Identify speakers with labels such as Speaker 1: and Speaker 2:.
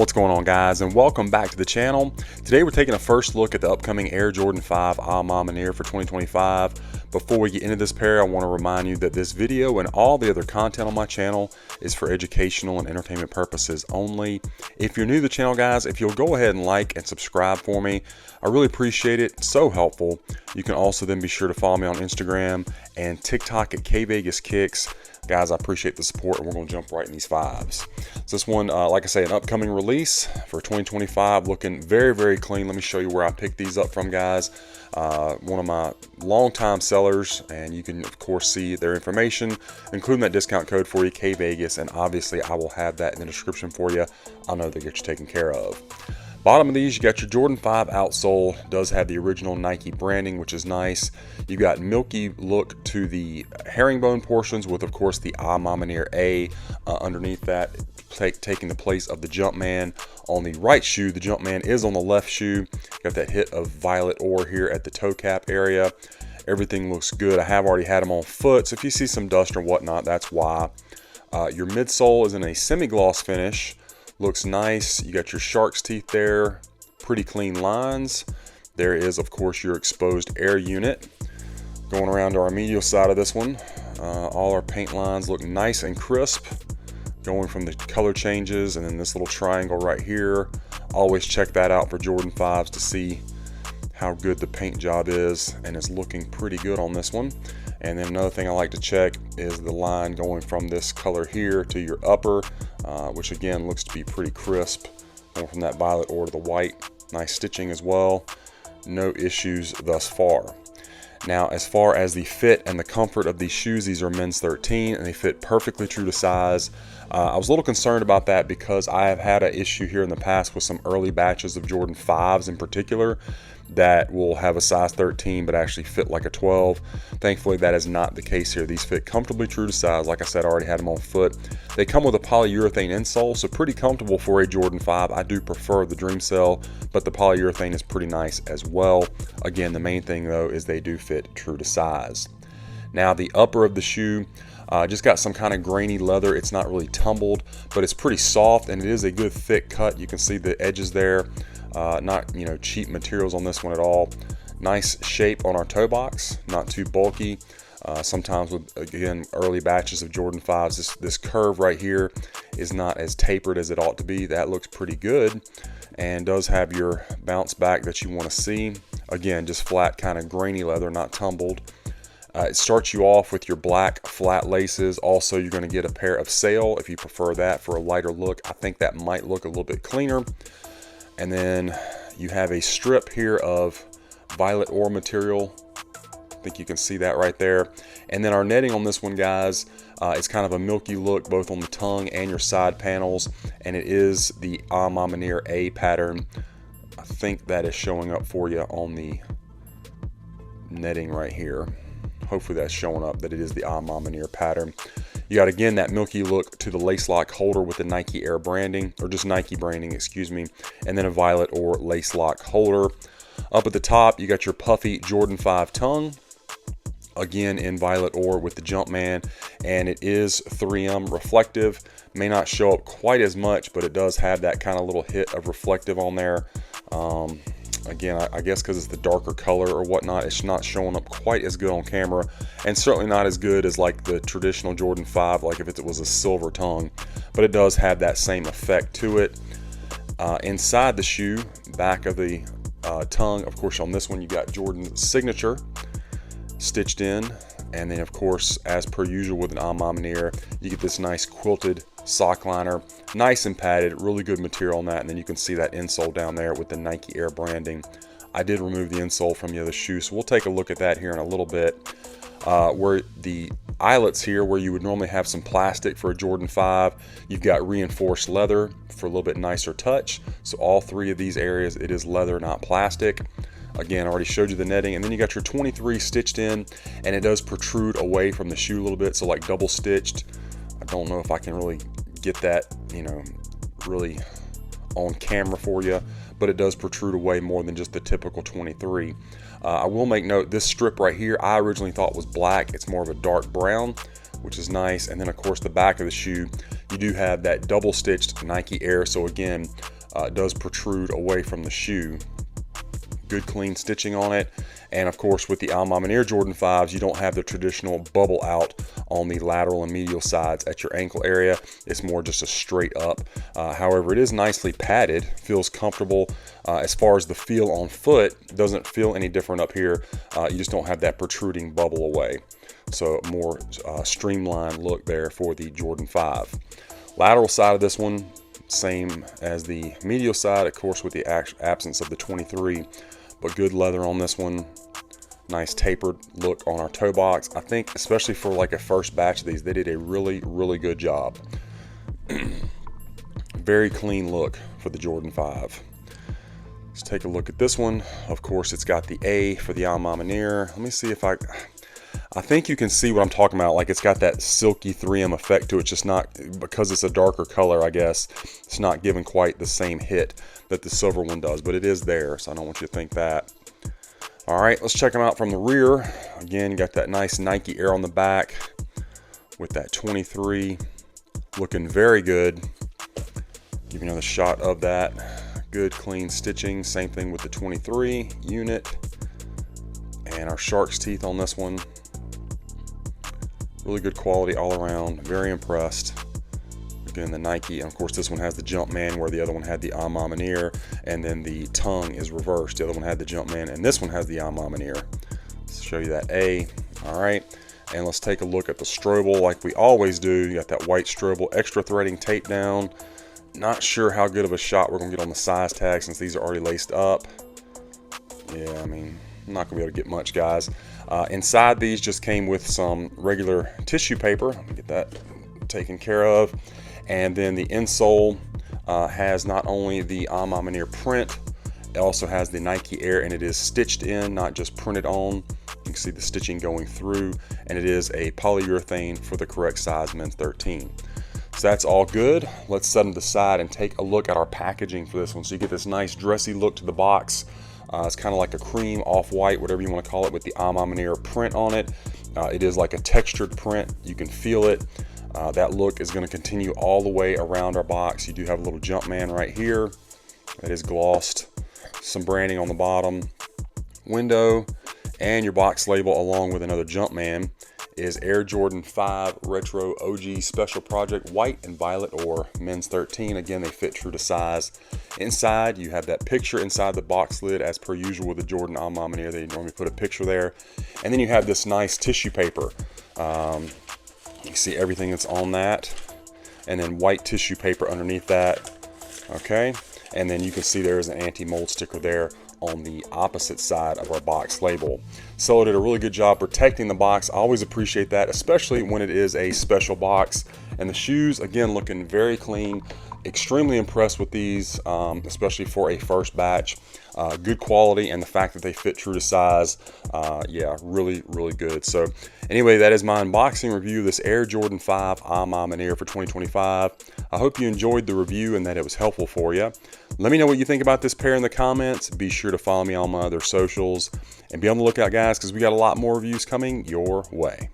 Speaker 1: What's going on, guys, and welcome back to the channel. Today we're taking a first look at the upcoming Air Jordan 5 A Ma Maniere for 2025. Before we get into this pair, I want to remind you that this video and all the other content on my channel is for educational and entertainment purposes only. If you're new to the channel, guys, if you'll go ahead and like and subscribe for me, I really appreciate it. It's so helpful. You can also then be sure to follow me on Instagram and TikTok at kvegaskickz. Guys, I appreciate the support, and we're going to jump right in these fives. So this one, like I say, an upcoming release for 2025, looking very, very clean. Let me show you where I picked these up from, guys. One of my longtime sellers, and you can, of course, see their information, including that discount code for you, KVegas, and obviously I will have that in the description for you. I know they get you taken care of. Bottom of these, you got your Jordan 5 outsole. Does have the original Nike branding, which is nice. You got milky look to the herringbone portions with, of course, the A Ma Maniere A underneath that, taking the place of the Jumpman on the right shoe. The Jumpman is on the left shoe. Got that hit of violet ore here at the toe cap area. Everything looks good. I have already had them on foot, so if you see some dust or whatnot, that's why. Your midsole is in a semi-gloss finish. Looks nice. You got your shark's teeth there, pretty clean lines. There is, of course, your exposed air unit. Going around to our medial side of this one, all our paint lines look nice and crisp, going from the color changes, and then this little triangle right here. Always check that out for Jordan 5s to see how good the paint job is, and it's looking pretty good on this one. And then another thing I like to check is the line going from this color here to your upper, which again looks to be pretty crisp, going from that violet ore to the white. Nice stitching as well. No issues thus far. Now, as far as the fit and the comfort of these shoes, these are men's 13 and they fit perfectly true to size. I was a little concerned about that because I have had an issue here in the past with some early batches of Jordan 5s in particular that will have a size 13 but actually fit like a 12. Thankfully, that is not the case here. These fit comfortably true to size. Like I said, I already had them on foot. They come with a polyurethane insole, so pretty comfortable for a Jordan 5. I do prefer the Dreamcell, but the polyurethane is pretty nice as well. Again, the main thing though is they do fit true to size. Now, the upper of the shoe just got some kind of grainy leather. It's not really tumbled, but it's pretty soft, and it is a good thick cut. You can see the edges there. Not, cheap materials on this one at all. Nice shape on our toe box, not too bulky. Sometimes with, again, early batches of Jordan 5s, this curve right here is not as tapered as it ought to be. That looks pretty good, and does have your bounce back that you want to see. Again, just flat kind of grainy leather, not tumbled. It starts you off with your black flat laces. Also, you're going to get a pair of sail if you prefer that for a lighter look. I think that might look a little bit cleaner. And then you have a strip here of violet ore material. I think you can see that right there. And then our netting on this one, guys, is kind of a milky look both on the tongue and your side panels. And it is the A Ma Maniere A pattern. I think that is showing up for you on the netting right here. Hopefully that's showing up that it is the A Ma Maniere pattern. You got, again, that milky look to the lace lock holder with the Nike Air branding, or just Nike branding, excuse me, and then a violet or lace lock holder. Up at the top, you got your puffy Jordan 5 tongue, again in violet ore with the Jumpman, and it is 3M reflective. May not show up quite as much, but it does have that kind of little hit of reflective on there. Again, I guess because it's the darker color or whatnot, it's not showing up quite as good on camera, and certainly not as good as like the traditional Jordan 5, like if it was a silver tongue, but it does have that same effect to it. Inside the shoe, back of the tongue, of course, on this one you got Jordan's signature stitched in, and then of course, as per usual with an A Ma Maniere, you get this nice quilted sock liner, nice and padded, really good material on that. And then you can see that insole down there with the Nike Air branding. I did remove the insole from the other shoe, so we'll take a look at that here in a little bit. Where the eyelets here, where you would normally have some plastic for a Jordan 5, you've got reinforced leather for a little bit nicer touch. So all three of these areas, it is leather, not plastic. Again, I already showed you the netting, and then you got your 23 stitched in, and it does protrude away from the shoe a little bit, so like double stitched. I don't know if I can really get that, really on camera for you, but it does protrude away more than just the typical 23. I will make note, this strip right here, I originally thought was black. It's more of a dark brown, which is nice. And then of course the back of the shoe, You do have that double stitched Nike Air, so again, it does protrude away from the shoe. Good clean stitching on it. And of course, with the A Ma Maniere Jordan 5s, you don't have the traditional bubble out on the lateral and medial sides at your ankle area. It's more just a straight up. However, it is nicely padded, feels comfortable. As far as the feel on foot, it doesn't feel any different up here. You just don't have that protruding bubble away. So more streamlined look there for the Jordan 5. Lateral side of this one, same as the medial side, of course, with the absence of the 23, but good leather on this one. Nice tapered look on our toe box. I think especially for like a first batch of these, they did a really good job. Very clean look for the Jordan 5. Let's take a look at this one. Of course, it's got the A for the A Ma Maniere. Let me see if I think you can see what I'm talking about. Like, it's got that silky 3M effect to it. It's just not, because it's a darker color, I guess, it's not giving quite the same hit that the silver one does, but it is there, so I don't want you to think that. All right, let's check them out from the rear. Again, you got that nice Nike Air on the back with that 23, looking very good. Give you another shot of that. Good clean stitching. Same thing with the 23 unit. And our shark's teeth on this one. Really good quality all around. Very impressed. Again, the Nike, and of course this one has the Jumpman, where the other one had the A Ma Maniere, and then the tongue is reversed. The other one had the Jumpman, and this one has the A Ma Maniere. Let's show you that A. All right, and let's take a look at the Strobel like we always do. You got that white Strobel, extra threading tape down. Not sure how good of a shot we're gonna get on the size tag since these are already laced up. Yeah, I mean, I'm not gonna be able to get much, guys. Inside these just came with some regular tissue paper. Let me get that taken care of. And then the insole has not only the A Ma Maniere print, it also has the Nike Air, and it is stitched in, not just printed on. You can see the stitching going through, and it is a polyurethane for the correct size, men's 13. So that's all good. Let's set them aside and take a look at our packaging for this one. So you get this nice dressy look to the box. It's kind of like a cream off-white, whatever you want to call it, with the A Ma Maniere print on it. It is like a textured print. You can feel it. That look is going to continue all the way around our box. You do have a little Jumpman right here that is glossed. Some branding on the bottom window, and your box label along with another Jumpman is Air Jordan 5 Retro OG Special Project White and Violet, or men's 13. Again, they fit true to size. Inside, you have that picture inside the box lid, as per usual with the Jordan A Ma Maniere. They normally put a picture there. And then you have this nice tissue paper. You can see everything that's on that. And then white tissue paper underneath that. Okay. And then you can see there's an anti-mold sticker there on the opposite side of our box label. So it did a really good job protecting the box. I always appreciate that, especially when it is a special box. And the shoes, again, looking very clean. Extremely impressed with these, especially for a first batch. Good quality, and the fact that they fit true to size, yeah, really good. So anyway, that is my unboxing review of this Air Jordan 5 A Ma Maniere for 2025. I hope you enjoyed the review and that it was helpful for you. Let me know what you think about this pair in the comments. Be sure to follow me on my other socials, and be on the lookout, guys, because we got a lot more reviews coming your way.